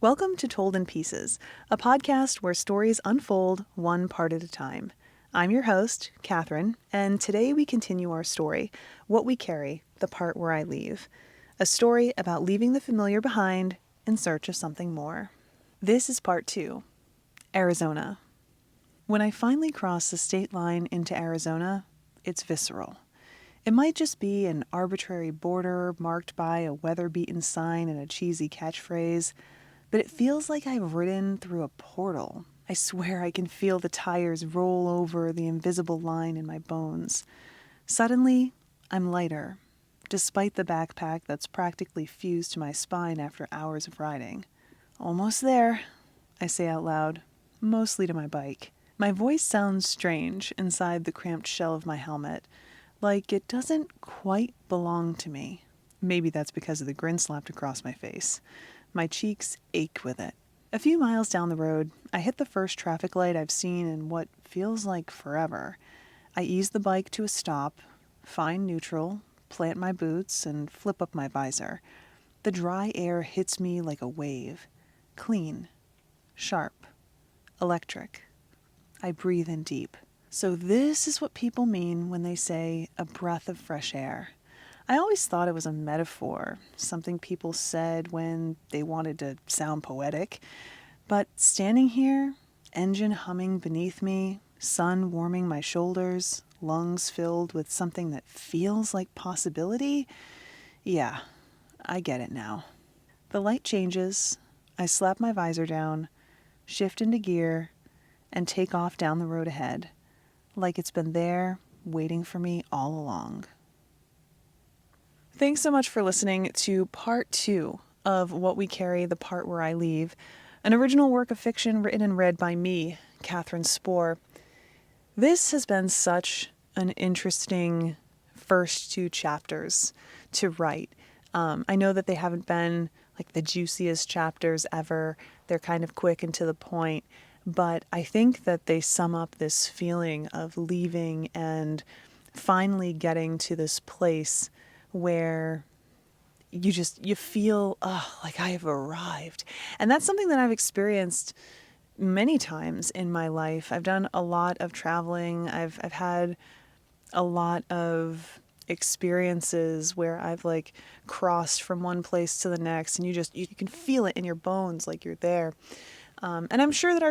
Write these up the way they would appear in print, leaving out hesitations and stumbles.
Welcome to Told in Pieces, a podcast where stories unfold one part at a time. I'm your host, Catherine, and today we continue our story, What We Carry, the Part Where I Leave. A story about leaving the familiar behind in search of something more. This is part 2, Arizona. When I finally cross the state line into Arizona, it's visceral. It might just be an arbitrary border marked by a weather-beaten sign and a cheesy catchphrase, but it feels like I've ridden through a portal. I swear I can feel the tires roll over the invisible line in my bones. Suddenly, I'm lighter, despite the backpack that's practically fused to my spine after hours of riding. Almost there, I say out loud, mostly to my bike. My voice sounds strange inside the cramped shell of my helmet, like it doesn't quite belong to me. Maybe that's because of the grin slapped across my face. My cheeks ache with it. A few miles down the road, I hit the first traffic light I've seen in what feels like forever. I ease the bike to a stop, find neutral, plant my boots, and flip up my visor. The dry air hits me like a wave. Clean, sharp, electric. I breathe in deep. So this is what people mean when they say a breath of fresh air. I always thought it was a metaphor, something people said when they wanted to sound poetic. But standing here, engine humming beneath me, sun warming my shoulders, lungs filled with something that feels like possibility, yeah, I get it now. The light changes, I slap my visor down, shift into gear, and take off down the road ahead, like it's been there, waiting for me all along. Thanks so much for listening to part 2 of What We Carry, the Part Where I Leave, an original work of fiction written and read by me, Catherine Spohr. This has been such an interesting first 2 chapters to write. I know that they haven't been like the juiciest chapters ever. They're kind of quick and to the point, but I think that they sum up this feeling of leaving and finally getting to this place where you feel like I have arrived. And that's something that I've experienced many times in my life. I've done a lot of traveling. I've had a lot of experiences where I've like crossed from one place to the next, and you can feel it in your bones, like you're there. And I'm sure that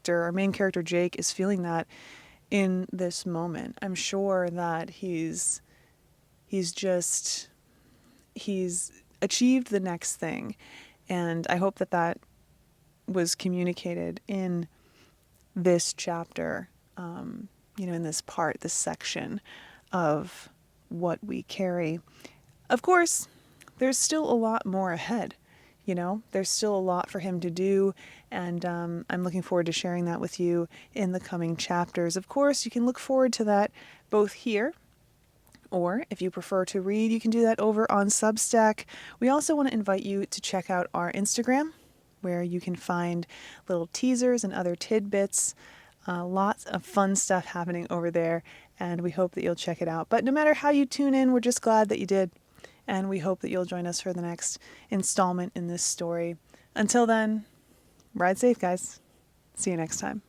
our main character Jake, is feeling that in this moment. I'm sure that he's achieved the next thing. And I hope that that was communicated in this chapter, in this part, this section of What We Carry. Of course, there's still a lot more ahead. There's still a lot for him to do, and I'm looking forward to sharing that with you in the coming chapters. Of course, you can look forward to that both here, or if you prefer to read, you can do that over on Substack. We also want to invite you to check out our Instagram, where you can find little teasers and other tidbits. Lots of fun stuff happening over there, and we hope that you'll check it out. But no matter how you tune in, we're just glad that you did, and we hope that you'll join us for the next installment in this story. Until then, ride safe, guys. See you next time.